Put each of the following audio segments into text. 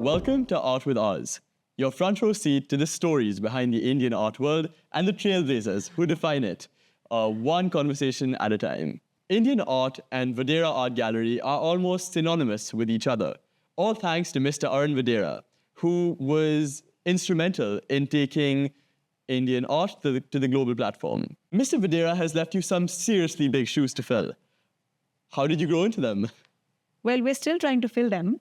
Welcome to Art with Oz, your front row seat to the stories behind the Indian art world and the trailblazers who define it, one conversation at a time. Indian art and Vadehra Art Gallery are almost synonymous with each other, all thanks to Mr. Arin Vadehra, who was instrumental in taking Indian art to the global platform. Mr. Vadehra has left you some seriously big shoes to fill. How did you grow into them? Well, we're still trying to fill them.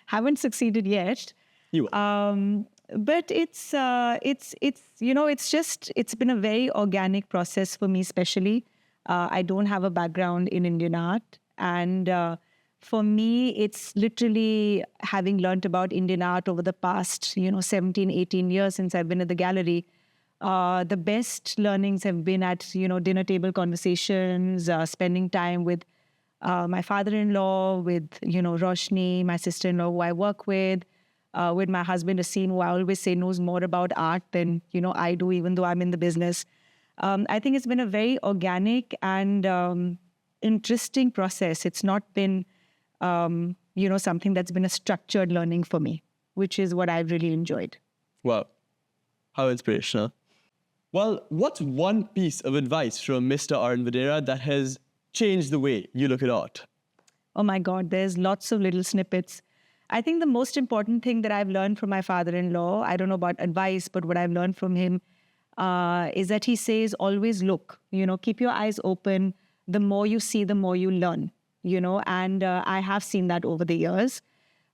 Haven't succeeded yet. You will. But it's been a very organic process for me, especially. I don't have a background in Indian art. And for me, it's literally having learned about Indian art over the past, 17, 18 years since I've been at the gallery. The best learnings have been at, dinner table conversations, spending time with my father-in-law, with, Roshni, my sister-in-law who I work with my husband, Asim, who I always say knows more about art than, I do, even though I'm in the business. I think it's been a very organic and interesting process. It's not been, something that's been a structured learning for me, which is what I've really enjoyed. Wow. How inspirational. Well, what's one piece of advice from Mr. Arin Vadehra that has changed the way you look at art? Oh my God, there's lots of little snippets. I think the most important thing that I've learned from my father-in-law, I don't know about advice, but what I've learned from him is that he says, always look, keep your eyes open. The more you see, the more you learn, and I have seen that over the years.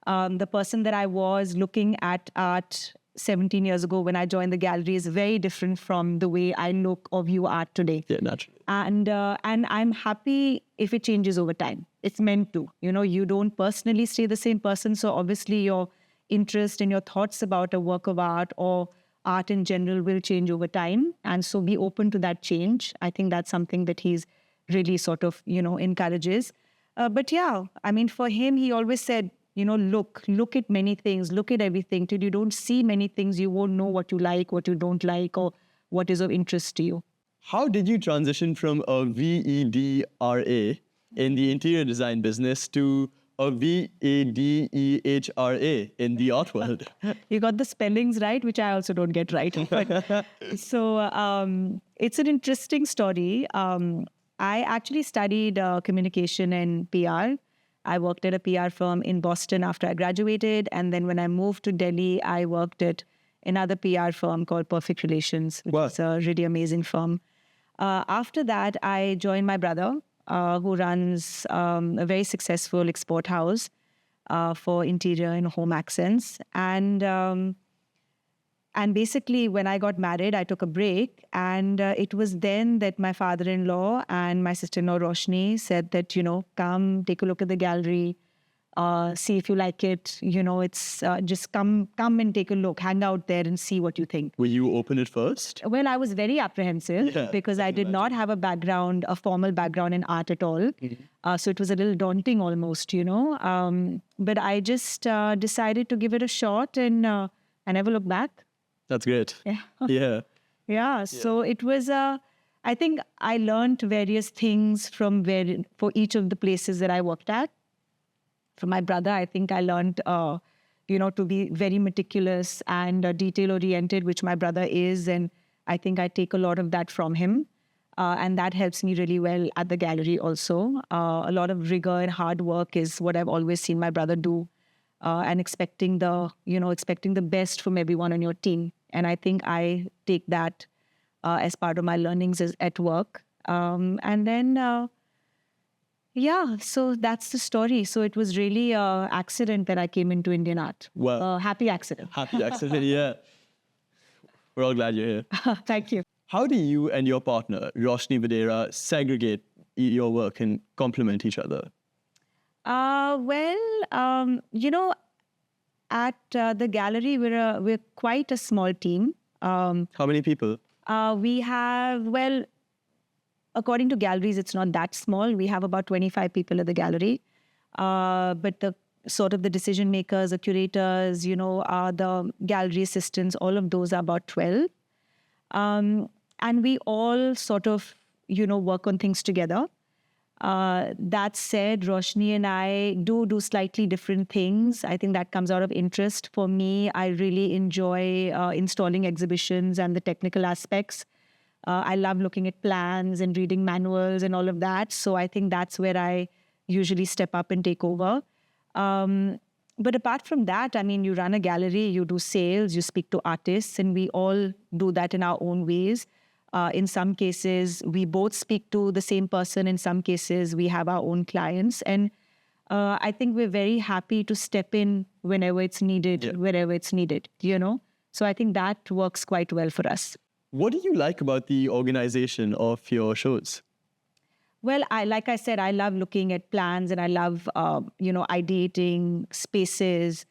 The person that I was looking at art 17 years ago when I joined the gallery is very different from the way I look or view art today. Yeah, naturally. And I'm happy if it changes over time. It's meant to. You don't personally stay the same person. So obviously your interest and your thoughts about a work of art or art in general will change over time. And so be open to that change. I think that's something that he's really sort of, encourages. But yeah, I mean, for him, he always said, look at many things, look at everything. Till you don't see many things, you won't know what you like, what you don't like, or what is of interest to you. How did you transition from a VEDRA in the interior design business to a VADEHRA in the art world? You got the spellings right, which I also don't get right. So it's an interesting story. I actually studied communication and PR. I worked at a PR firm in Boston after I graduated. And then when I moved to Delhi, I worked at another PR firm called Perfect Relations, which is a really amazing firm. After that, I joined my brother, who runs a very successful export house for interior and home accents. And basically, when I got married, I took a break. And it was then that my father-in-law and my sister-in-law, Roshni, said that, come take a look at the gallery, see if you like it. It's just come and take a look, hang out there and see what you think. Will you open it first? Well, I was very apprehensive because I did not have a formal background in art at all. Mm-hmm. So it was a little daunting almost, But I just decided to give it a shot and I never looked back. That's great. Yeah. Yeah. So it was, I think I learned various things for each of the places that I worked at. From my brother, I think I learned, to be very meticulous and detail-oriented, which my brother is. And I think I take a lot of that from him. And that helps me really well at the gallery also. A lot of rigor and hard work is what I've always seen my brother do. And expecting the best from everyone on your team. And I think I take that as part of my learnings at work. And then, so that's the story. So it was really an accident that I came into Indian art. Well, happy accident. Happy accident, yeah. We're all glad you're here. Thank you. How do you and your partner, Roshni Vadehra, segregate your work and complement each other? At the gallery, we're quite a small team. How many people? We have, according to galleries, it's not that small. We have about 25 people at the gallery. But the decision makers, the curators, the gallery assistants, all of those are about 12. And we all work on things together. That said, Roshni and I do slightly different things. I think that comes out of interest. For me, I really enjoy installing exhibitions and the technical aspects. I love looking at plans and reading manuals and all of that. So I think that's where I usually step up and take over. But apart from that, I mean, you run a gallery, you do sales, you speak to artists, and we all do that in our own ways. In some cases, we both speak to the same person. In some cases, we have our own clients. And I think we're very happy to step in whenever it's needed, wherever it's needed, you know? So I think that works quite well for us. What do you like about the organization of your shows? Well, like I said, I love looking at plans and I love, ideating spaces.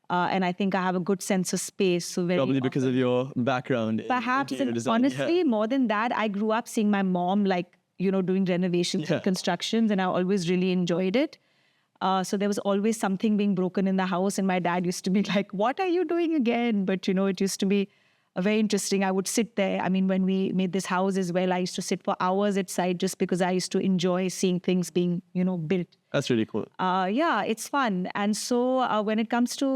And I think I have a good sense of space. So Probably because of your background in perhaps, interior and design. honestly, more than that, I grew up seeing my mom doing renovations and constructions, and I always really enjoyed it. So there was always something being broken in the house, and my dad used to be like, "What are you doing again?" But it used to be very interesting. I would sit there. I mean, when we made this house as well, I used to sit for hours at site just because I used to enjoy seeing things being, built. That's really cool. Yeah, it's fun. And so when it comes to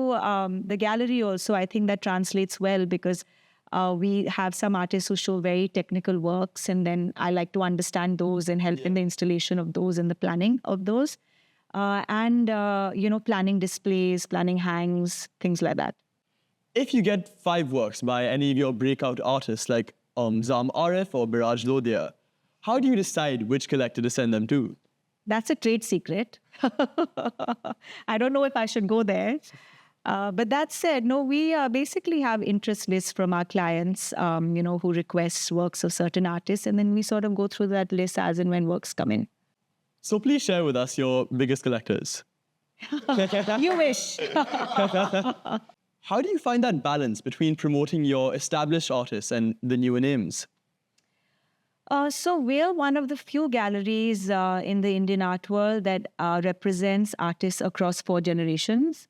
the gallery also, I think that translates well because we have some artists who show very technical works, and then I like to understand those and help in the installation of those and the planning of those. Planning displays, planning hangs, things like that. If you get 5 works by any of your breakout artists like Zam Arif or Biraj Lodhia, how do you decide which collector to send them to? That's a trade secret. I don't know if I should go there. But that said, no, we basically have interest lists from our clients, who request works of certain artists. And then we sort of go through that list as and when works come in. So please share with us your biggest collectors. You wish. How do you find that balance between promoting your established artists and the new names? So we're one of the few galleries in the Indian art world that represents artists across 4 generations,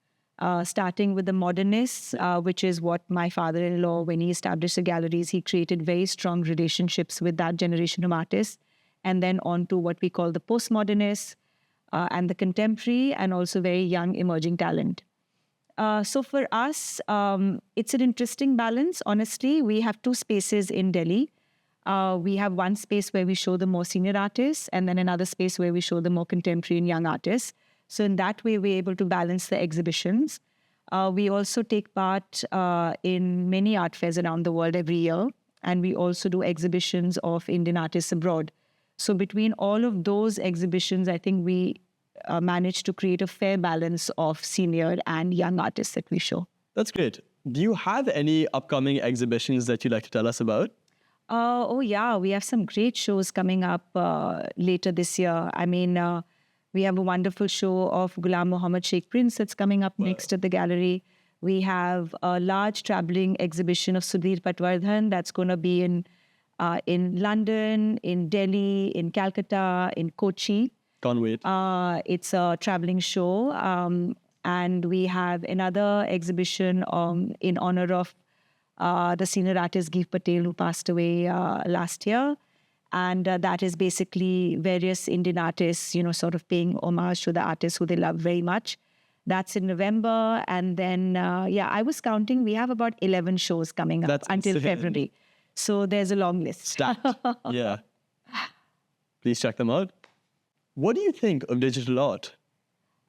starting with the modernists, which is what my father-in-law, when he established the galleries, he created very strong relationships with that generation of artists, and then on to what we call the postmodernists and the contemporary, and also very young emerging talent. So for us, it's an interesting balance. Honestly, we have 2 spaces in Delhi. We have one space where we show the more senior artists, and then another space where we show the more contemporary and young artists. So in that way, we're able to balance the exhibitions. We also take part in many art fairs around the world every year, and we also do exhibitions of Indian artists abroad. So between all of those exhibitions, I think we managed to create a fair balance of senior and young artists that we show. That's great. Do you have any upcoming exhibitions that you'd like to tell us about? We have some great shows coming up later this year. I mean, we have a wonderful show of Ghulam Muhammad Sheikh Prince that's coming up next at the gallery. We have a large traveling exhibition of Sudhir Patwardhan that's going to be in London, in Delhi, in Calcutta, in Kochi. Can't wait. It's a traveling show. And we have another exhibition in honor of the senior artist Gieve Patel, who passed away last year. And that is basically various Indian artists, sort of paying homage to the artists who they love very much. That's in November. And then, I was counting, we have about 11 shows coming up until February. So there's a long list. Stacked. Yeah. Please check them out. What do you think of digital art?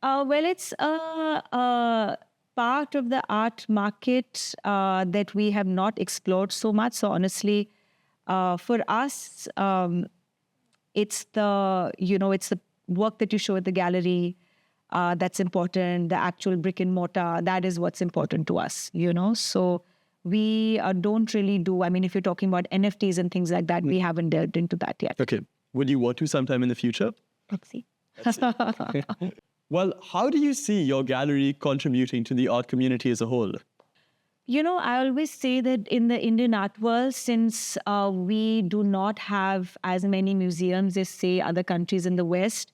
Well, it's a part of the art market that we have not explored so much. So honestly, for us, it's the work that you show at the gallery that's important. The actual brick and mortar, that is what's important to us. So we don't really do. I mean, if you're talking about NFTs and things like that, we haven't delved into that yet. Okay. Would you want to sometime in the future? Let's see. Well, how do you see your gallery contributing to the art community as a whole? I always say that in the Indian art world, since we do not have as many museums as, say, other countries in the West,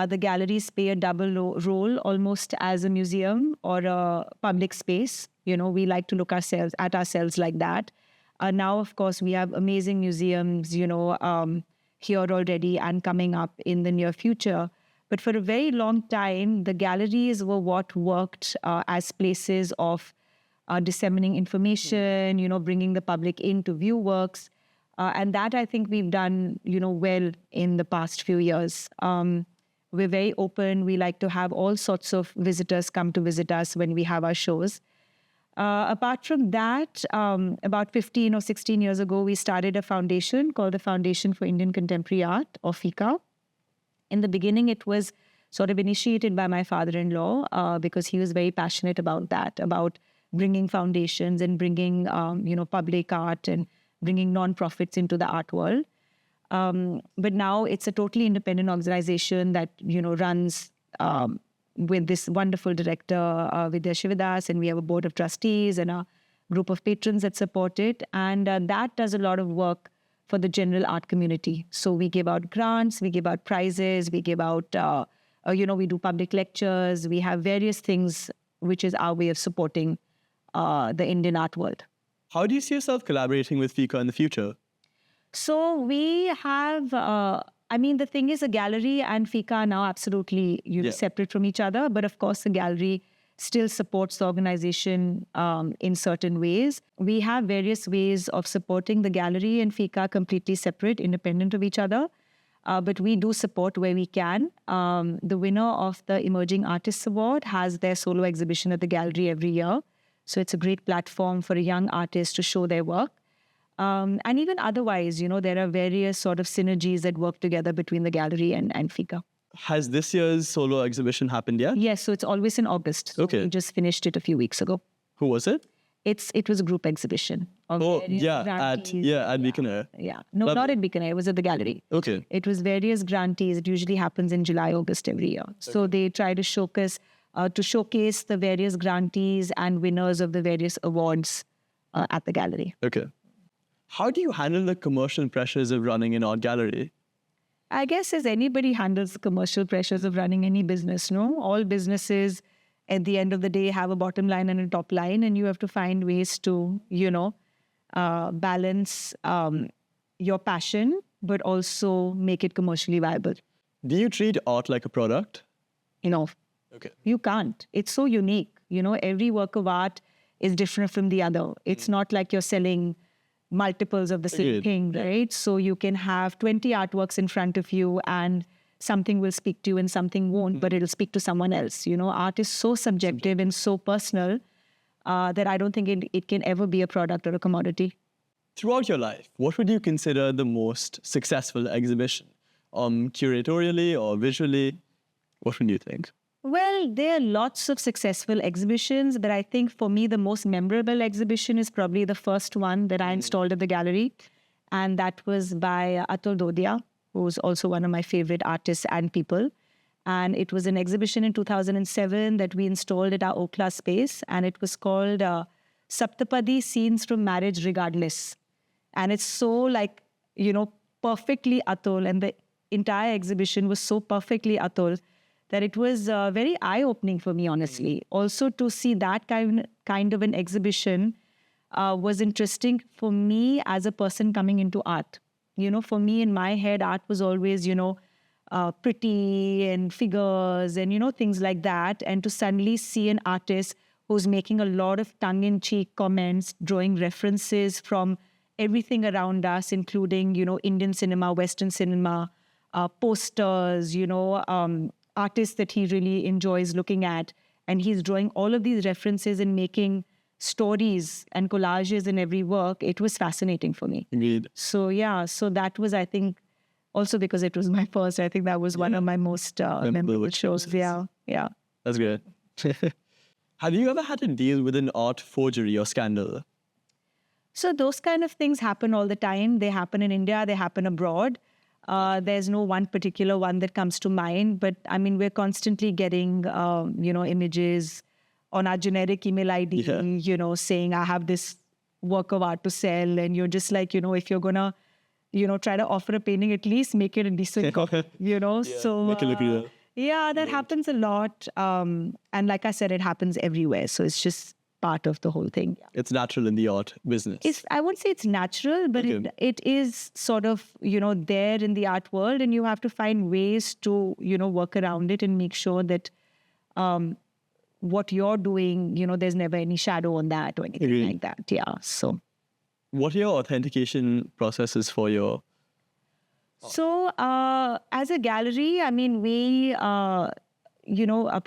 the galleries play a double role, almost as a museum or a public space. We like to look at ourselves like that. Now, of course, we have amazing museums, here already and coming up in the near future. But for a very long time, the galleries were what worked as places of disseminating information, bringing the public in to view works. And that I think we've done, well in the past few years. We're very open. We like to have all sorts of visitors come to visit us when we have our shows. Apart from that, about 15 or 16 years ago, we started a foundation called the Foundation for Indian Contemporary Art, or FICA. In the beginning, it was sort of initiated by my father-in-law because he was very passionate about that, about bringing foundations and bringing, public art and bringing non-profits into the art world. But now it's a totally independent organization that, runs with this wonderful director, Vidya Shivadas, and we have a board of trustees and a group of patrons that support it. And that does a lot of work for the general art community. So we give out grants, we give out prizes, we give out, we do public lectures, we have various things, which is our way of supporting the Indian art world. How do you see yourself collaborating with FICA in the future? So we have, the thing is, a gallery and FICA are now absolutely separate from each other. But of course, the gallery still supports the organization in certain ways. We have various ways of supporting the gallery and FICA completely separate, independent of each other. But we do support where we can. The winner of the Emerging Artists Award has their solo exhibition at the gallery every year. So it's a great platform for a young artist to show their work. And even otherwise, there are various sort of synergies that work together between the gallery and FICA. Has this year's solo exhibition happened yet? Yes, so it's always in August. So okay. We just finished it a few weeks ago. Who was it? It was a group exhibition. At Bikaner. Yeah, no, not at Bikaner. It was at the gallery. Okay. It was various grantees. It usually happens in July, August every year. So they try to showcase the various grantees and winners of the various awards at the gallery. Okay. How do you handle the commercial pressures of running an art gallery? I guess as anybody handles the commercial pressures of running any business, no? All businesses at the end of the day have a bottom line and a top line, and you have to find ways to, balance your passion, but also make it commercially viable. Do you treat art like a product? Okay. You can't. It's so unique. Every work of art is different from the other. It's not like you're selling multiples of the same thing, right? So you can have 20 artworks in front of you and something will speak to you and something won't, but it'll speak to someone else. Art is so subjective and so personal that I don't think it can ever be a product or a commodity. Throughout your life, what would you consider the most successful exhibition? Curatorially or visually? What would you think? Well, there are lots of successful exhibitions, but I think for me, the most memorable exhibition is probably the first one that I installed at the gallery. And that was by Atul Dodia, who's also one of my favorite artists and people. And it was an exhibition in 2007 that we installed at our Okla space. And it was called Saptapadi Scenes from Marriage Regardless. And it's so perfectly Atul. And the entire exhibition was so perfectly Atul that it was very eye-opening for me, honestly. Also, to see that kind of an exhibition was interesting for me as a person coming into art. For me, in my head, art was always, pretty and figures and, things like that. And to suddenly see an artist who's making a lot of tongue-in-cheek comments, drawing references from everything around us, including, Indian cinema, Western cinema, posters, artists that he really enjoys looking at. And he's drawing all of these references and making stories and collages in every work. It was fascinating for me. Indeed. So that was, I think, also because it was my first, I think that was one of my most memorable shows. Yeah. That's good. Have you ever had to deal with an art forgery or scandal? So those kind of things happen all the time. They happen in India, they happen abroad. There's no one particular one that comes to mind, but we're constantly getting, images on our generic email ID, saying, I have this work of art to sell. And you're just like, if you're going to, try to offer a painting, at least make it a decent copy, so make it look real. Yeah, that happens a lot. And like I said, it happens everywhere. So it's just part of the whole thing. Yeah. It's natural in the art business. I won't say it's natural, but Okay. it is sort of, there in the art world, and you have to find ways to, work around it and make sure that what you're doing, there's never any shadow on that or anything Agreed. like that. Yeah. So. What are your authentication processes for your... So, as a gallery, I mean, we,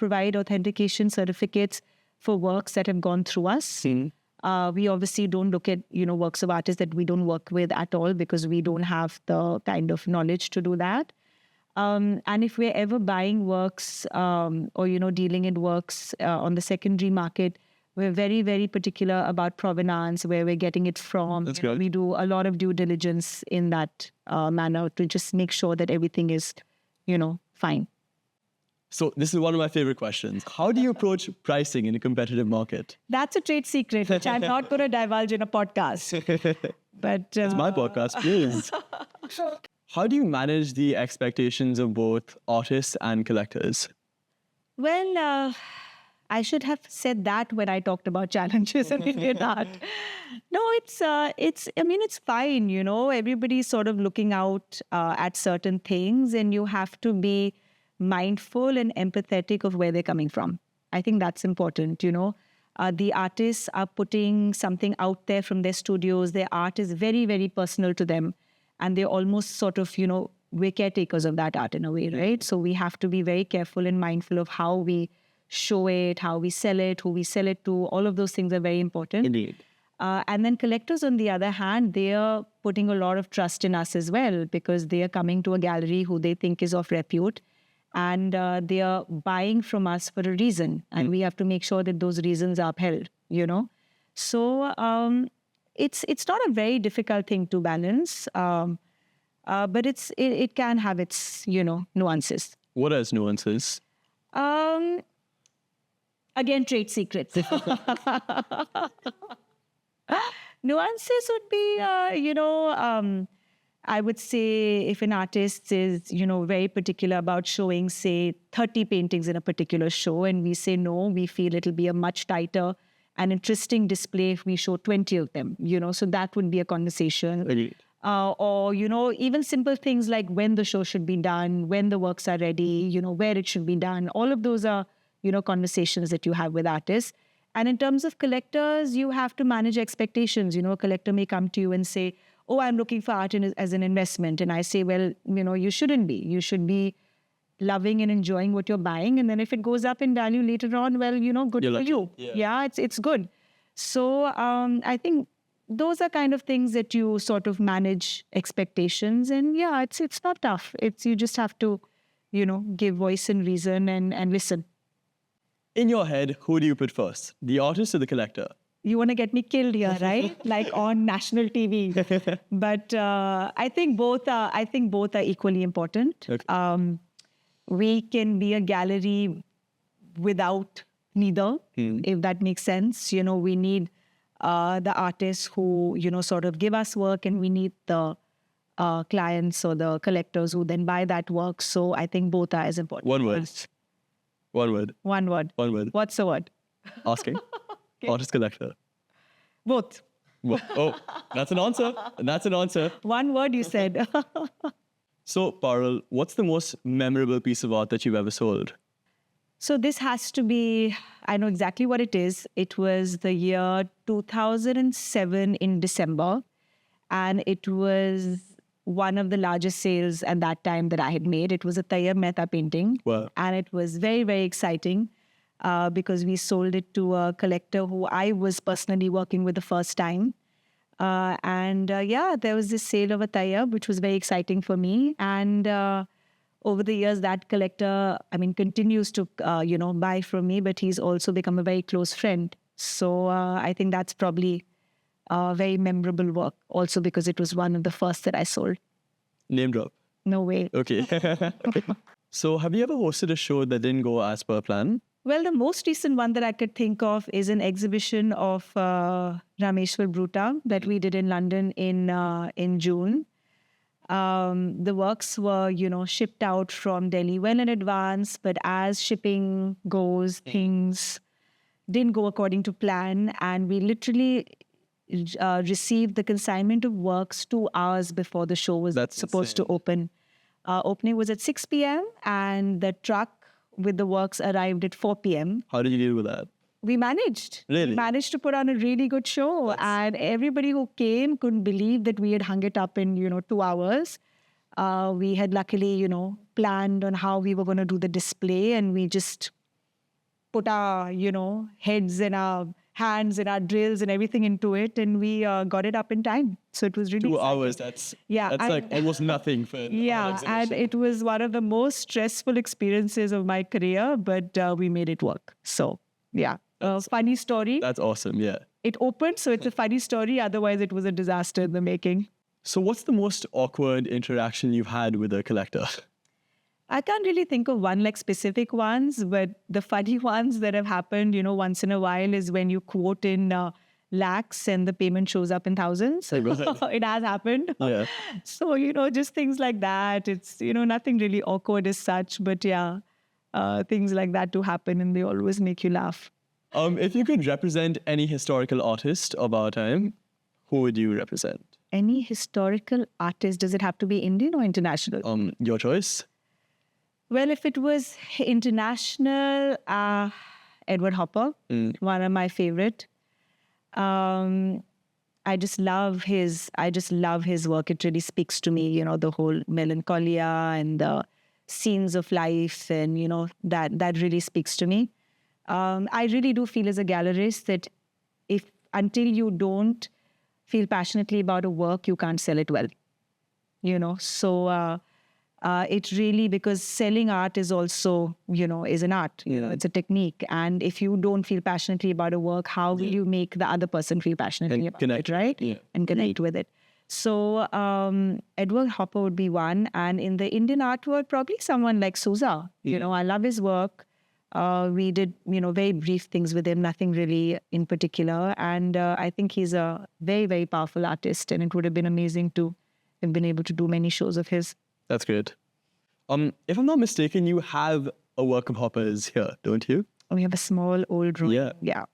provide authentication certificates for works that have gone through us. We obviously don't look at, works of artists that we don't work with at all because we don't have the kind of knowledge to do that. And if we're ever buying works or, dealing in works on the secondary market, we're very, very particular about provenance, where we're getting it from. That's good. We do a lot of due diligence in that manner to just make sure that everything is, fine. So this is one of my favorite questions. How do you approach pricing in a competitive market? That's a trade secret, which I'm not going to divulge in a podcast. But It's my podcast, please. How do you manage the expectations of both artists and collectors? Well, I should have said that when I talked about challenges in Indian art. No, it's fine, everybody's sort of looking out at certain things, and you have to be mindful and empathetic of where they're coming from. I think that's important, The artists are putting something out there from their studios. Their art is very, very personal to them. And they're almost sort of, we're caretakers of that art in a way, right? So we have to be very careful and mindful of how we show it, how we sell it, who we sell it to. All of those things are very important. Indeed. And then collectors, on the other hand, they are putting a lot of trust in us as well, because they are coming to a gallery who they think is of repute. And they are buying from us for a reason. And we have to make sure that those reasons are upheld, So it's not a very difficult thing to balance, but it can have its, nuances. What are its nuances? Again, trade secrets. Nuances would be, I would say if an artist is, very particular about showing, say, 30 paintings in a particular show, and we say, no, we feel it'll be a much tighter and interesting display if we show 20 of them, so that would be a conversation. Indeed. Or, even simple things like when the show should be done, when the works are ready, where it should be done. All of those are, conversations that you have with artists. And in terms of collectors, you have to manage expectations. A collector may come to you and say, oh, I'm looking for art as an investment. And I say, well, you shouldn't be. You should be loving and enjoying what you're buying. And then if it goes up in value later on, well, good You're for lucky. you. Yeah, it's good. So I think those are kind of things that you sort of manage expectations. And yeah, it's not tough. You just have to, give voice and reason and listen. In your head, who do you put first? The artist or the collector? You want to get me killed here, right? Like on national TV. But I think both are equally important. Okay. We can be a gallery without neither, if that makes sense. We need the artists who, sort of give us work, and we need the clients or the collectors who then buy that work. So I think both are as important. One word. One word. One word. One word. What's the word? Asking. Artist, collector. Both. Oh, that's an answer. That's an answer. One word you said. So, Parul, what's the most memorable piece of art that you've ever sold? So this has to be, I know exactly what it is. It was the year 2007 in December. And it was one of the largest sales at that time that I had made. It was a Tayyab Mehta painting. Wow. And it was very, very exciting because we sold it to a collector who I was personally working with the first time. There was this sale of a Tayyab, which was very exciting for me. And over the years, that collector, continues to, buy from me, but he's also become a very close friend. So I think that's probably a very memorable work, also because it was one of the first that I sold. Name drop. No way. Okay. So have you ever hosted a show that didn't go as per plan? Well, the most recent one that I could think of is an exhibition of Rameshwar Bruta that we did in London in June. The works were, shipped out from Delhi well in advance, but as shipping goes, things, didn't go according to plan, and we literally received the consignment of works 2 hours before the show was That's supposed to insane. open. Opening was at 6 p.m. and the truck with the works arrived at 4 p.m. How did you deal with that? We managed. Really? We managed to put on a really good show. And everybody who came couldn't believe that we had hung it up in, 2 hours. We had luckily, planned on how we were going to do the display, and we just put our, heads and our hands and our drills and everything into it, and we got it up in time. So it was really 2 exciting. hours, that's Yeah, like and- almost nothing for an art Yeah, exhibition. and it was one of the most stressful experiences of my career, but we made it work. So, yeah, a funny story. That's awesome, yeah. It opened, so it's a funny story. Otherwise, it was a disaster in the making. So what's the most awkward interaction you've had with a collector? I can't really think of one like specific ones, but the funny ones that have happened, once in a while is when you quote in lakhs and the payment shows up in thousands. Right. It has happened. Yeah. So, just things like that. It's, nothing really awkward as such, but yeah, things like that do happen and they always make you laugh. If you could represent any historical artist of our time, who would you represent? Any historical artist, does it have to be Indian or international? Your choice? Well, if it was international, Edward Hopper, one of my favorite. I just love his work. It really speaks to me, the whole melancholia and the scenes of life, and that really speaks to me. I really do feel as a gallerist that if until you don't feel passionately about a work, you can't sell it well. So it really, because selling art is also, is an art. It's a technique. And if you don't feel passionately about a work, how will you make the other person feel passionately And about connect. it, right? Yeah. And connect with it. So Edward Hopper would be one. And in the Indian art world, probably someone like Souza. I love his work. We did, very brief things with him, nothing really in particular. And I think he's a very, very powerful artist. And it would have been amazing to have been able to do many shows of his. That's great. If I'm not mistaken, you have a work of Hopper's here, don't you? We have a small old room. Yeah. Yeah.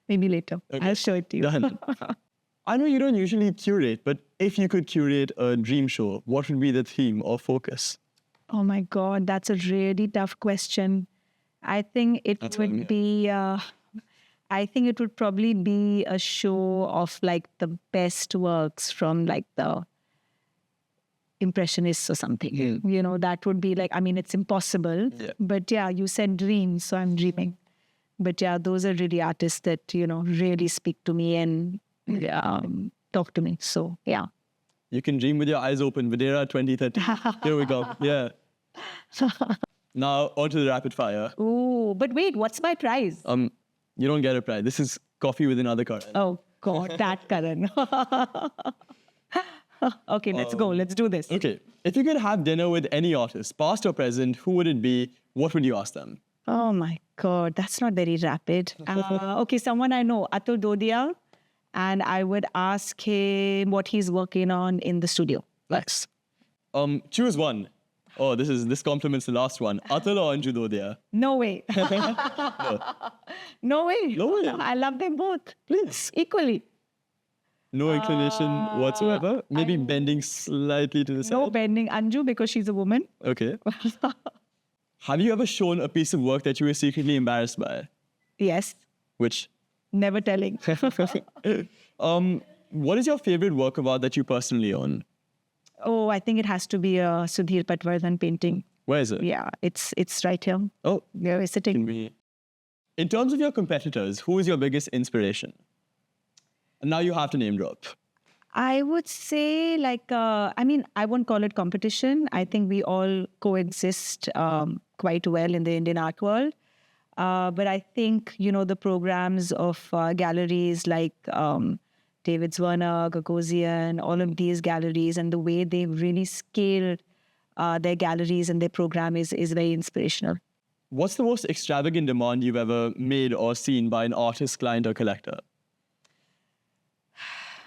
Maybe later. Okay. I'll show it to you. Done. I know you don't usually curate, but if you could curate a dream show, what would be the theme or focus? Oh my God, that's a really tough question. I think it would be, I think it would probably be a show of like the best works from like the Impressionists or something. That would be like, it's impossible. Yeah. But yeah, you said dreams, so I'm dreaming. But yeah, those are really artists that, really speak to me and talk to me. So yeah. You can dream with your eyes open. Vadehra 2030. Here we go. Yeah. Now, on to the rapid fire. Oh, but wait, what's my prize? You don't get a prize. This is coffee with another Karan. Oh God, that Karan. Okay, let's go. Let's do this. Okay. If you could have dinner with any artist, past or present, who would it be? What would you ask them? Oh my God, that's not very rapid. Okay, someone I know, Atul Dodia, and I would ask him what he's working on in the studio. Nice. Choose one. Oh, this compliments the last one. Atul or Anju Dodia? No way. No way. No way. I love them both. Please. Equally. No inclination whatsoever. Maybe bending slightly to the side. No bending Anju because she's a woman. Okay. Have you ever shown a piece of work that you were secretly embarrassed by? Yes. Which? Never telling. What is your favorite work of art that you personally own? Oh, I think it has to be a Sudhir Patwardhan painting. Where is it? Yeah, it's right here. Oh, Where is it? in terms of your competitors, who is your biggest inspiration? And now you have to name drop. I would say I won't call it competition. I think we all coexist quite well in the Indian art world. But I think, the programs of galleries like David Zwerner, Gagosian, all of these galleries, and the way they've really scaled their galleries and their program is very inspirational. What's the most extravagant demand you've ever made or seen by an artist, client, or collector?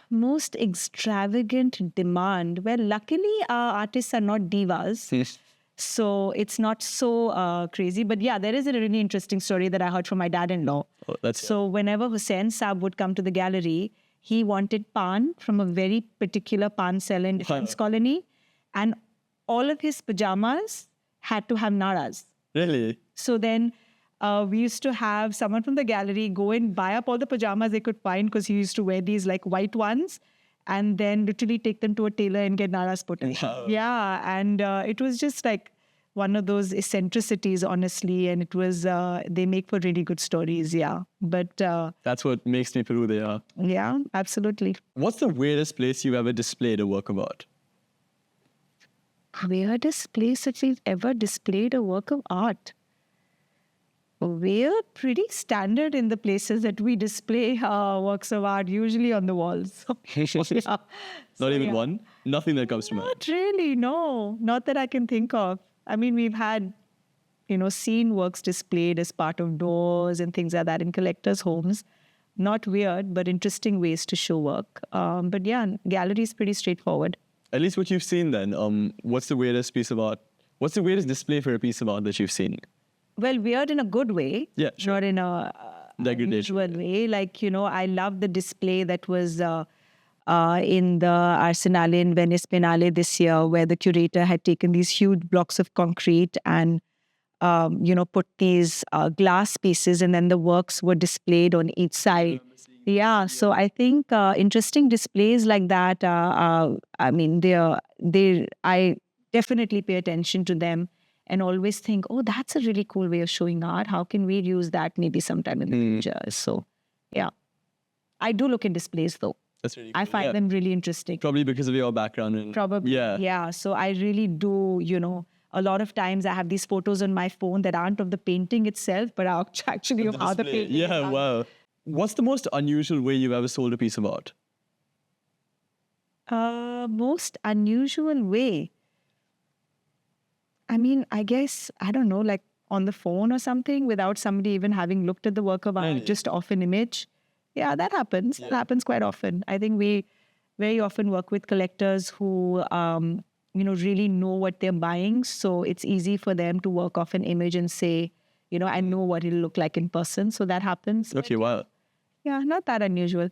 Most extravagant demand. Well, luckily, our artists are not divas. So it's not so crazy. But yeah, there is a really interesting story that I heard from my dad-in-law. Oh, that's So whenever Hussain Saab would come to the gallery, he wanted pan from a very particular pan seller in Defense Colony. And all of his pajamas had to have naras. Really? So then we used to have someone from the gallery go and buy up all the pajamas they could find, because he used to wear these like white ones, and then literally take them to a tailor and get naras put in. Wow. Yeah, and it was just like one of those eccentricities, honestly, and it was, they make for really good stories, yeah. But That's what makes me Peru they are. yeah, absolutely. What's the weirdest place you've ever displayed a work of art? Weirdest place that we've ever displayed a work of art? We're pretty standard in the places that we display works of art, usually on the walls. Yeah. Not even one? Nothing that comes to mind. Not really, no. Not that I can think of. I mean, we've had, seen works displayed as part of doors and things like that in collectors' homes. Not weird, but interesting ways to show work. But yeah, gallery is pretty straightforward. At least what you've seen then. What's the weirdest piece of art? What's the weirdest display for a piece of art that you've seen? Well, weird in a good way. Yeah, sure. Not in a Degradation. unusual way. Like, I love the display that was in the Arsenale in Venice Biennale this year, where the curator had taken these huge blocks of concrete and, put these glass pieces, and then the works were displayed on each side. Yeah, so I think interesting displays like that, I mean, I definitely pay attention to them and always think, oh, that's a really cool way of showing art. How can we use that maybe sometime in the future? So, yeah. I do look in displays, though. That's really cool. I find them really interesting. Probably because of your background. And, Probably. Yeah. Yeah. So I really do, a lot of times I have these photos on my phone that aren't of the painting itself, but are actually of how the Display. painting is Yeah, done. wow. What's the most unusual way you've ever sold a piece of art? Most unusual way. I mean, I guess, I don't know, like on the phone or something without somebody even having looked at the work of art, Really? just off an image. Yeah, that happens. That happens quite often. I think we very often work with collectors who, really know what they're buying. So it's easy for them to work off an image and say, I know what it'll look like in person. So that happens. Okay, wow. Yeah, not that unusual.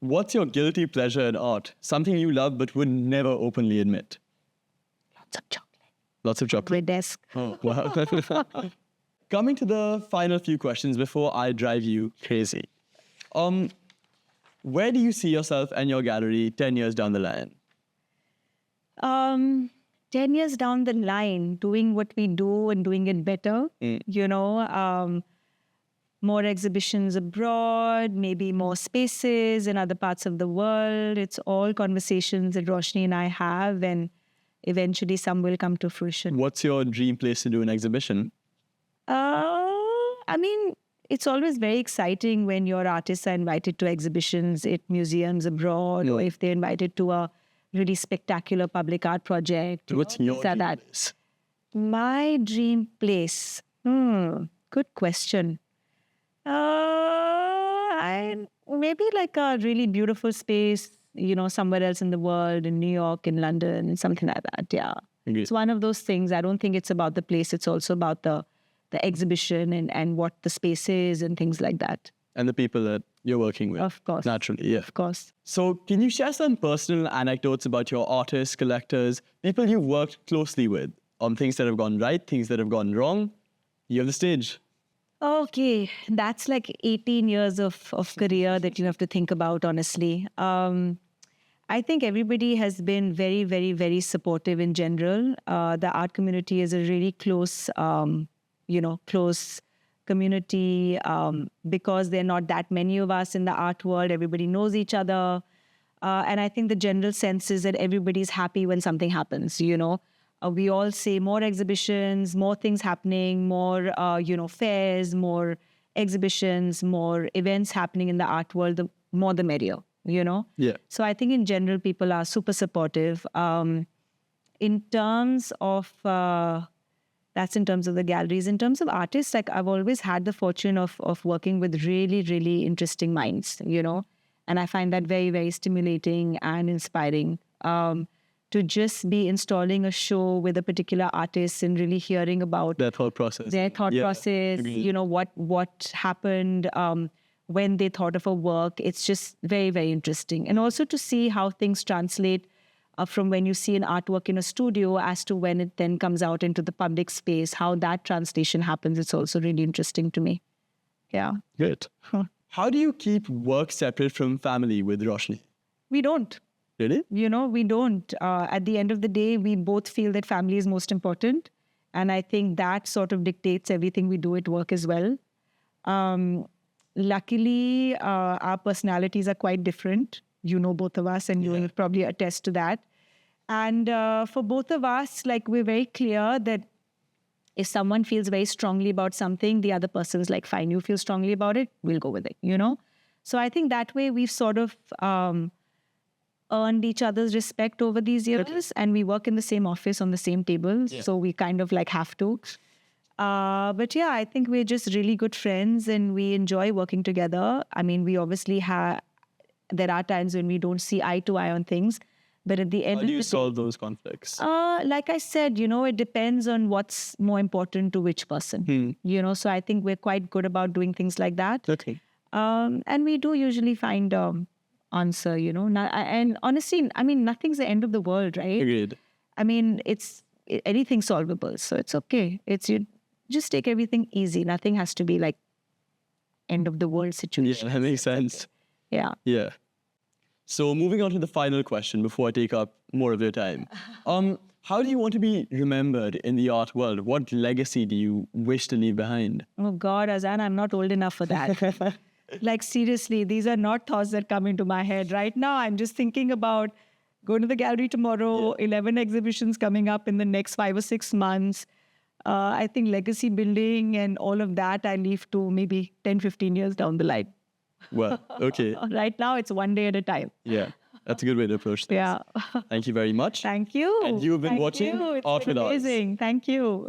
What's your guilty pleasure in art? Something you love but would never openly admit? Lots of chocolate. Lots of chocolate. Great desk. Oh, wow. Coming to the final few questions before I drive you crazy. Where do you see yourself and your gallery 10 years down the line? 10 years down the line, doing what we do and doing it better, more exhibitions abroad, maybe more spaces in other parts of the world. It's all conversations that Roshni and I have, and eventually some will come to fruition. What's your dream place to do an exhibition? I mean, it's always very exciting when your artists are invited to exhibitions at museums abroad, or if they're invited to a really spectacular public art project. What's your things like dream that. place? My dream place. Good question. Maybe like a really beautiful space, somewhere else in the world, in New York, in London, something like that. Yeah. Okay. It's one of those things. I don't think it's about the place. It's also about the exhibition and what the space is and things like that. And the people that you're working with. Of course. Naturally, yeah. Of course. So can you share some personal anecdotes about your artists, collectors, people you've worked closely with, on things that have gone right, things that have gone wrong? You have the stage. Okay, that's like 18 years of career that you have to think about, honestly. I think everybody has been very, very, very supportive in general. The art community is a really close, close community because there are not that many of us in the art world. Everybody knows each other. And I think the general sense is that everybody's happy when something happens, we all say more exhibitions, more things happening, more, fairs, more exhibitions, more events happening in the art world, the more the merrier, Yeah. So I think in general, people are super supportive. In terms of, that's in terms of the galleries. In terms of artists, like I've always had the fortune of working with really, really interesting minds, and I find that very, very stimulating and inspiring. to just be installing a show with a particular artist and really hearing about Their thought process. their thought process, agreed. what happened when they thought of a work. It's just very, very interesting. And also to see how things translate from when you see an artwork in a studio as to when it then comes out into the public space, how that translation happens. It's also really interesting to me. Yeah. Good. How do you keep work separate from family with Roshni? We don't. Really? We don't. At the end of the day, we both feel that family is most important. And I think that sort of dictates everything we do at work as well. Luckily, our personalities are quite different. Both of us, and you will probably attest to that. And for both of us, like, we're very clear that if someone feels very strongly about something, the other person's like, fine, you feel strongly about it, we'll go with it, So I think that way we've sort of earned each other's respect over these years, and we work in the same office on the same table, so we kind of like have to. But yeah, I think we're just really good friends and we enjoy working together. I mean, we obviously there are times when we don't see eye to eye on things, but at the end How do you solve those conflicts? Like I said, it depends on what's more important to which person, so I think we're quite good about doing things like that. Okay. And we do usually find answer, and honestly, I mean, nothing's the end of the world, right? Agreed. I mean, anything's solvable, so it's okay. You just take everything easy. Nothing has to be like end of the world situation. Yeah, that makes sense. Yeah. Yeah. So moving on to the final question before I take up more of your time. How do you want to be remembered in the art world? What legacy do you wish to leave behind? Oh God, Azaan, I'm not old enough for that. Like, seriously, these are not thoughts that come into my head. Right now, I'm just thinking about going to the gallery tomorrow, 11 exhibitions coming up in the next 5 or 6 months. I think legacy building and all of that, I leave to maybe 10, 15 years down the line. Well, okay. Right now, it's one day at a time. Yeah, that's a good way to approach this. Yeah. Thank you very much. Thank you. And you've been watching It's Art been with Us. amazing. Thank you.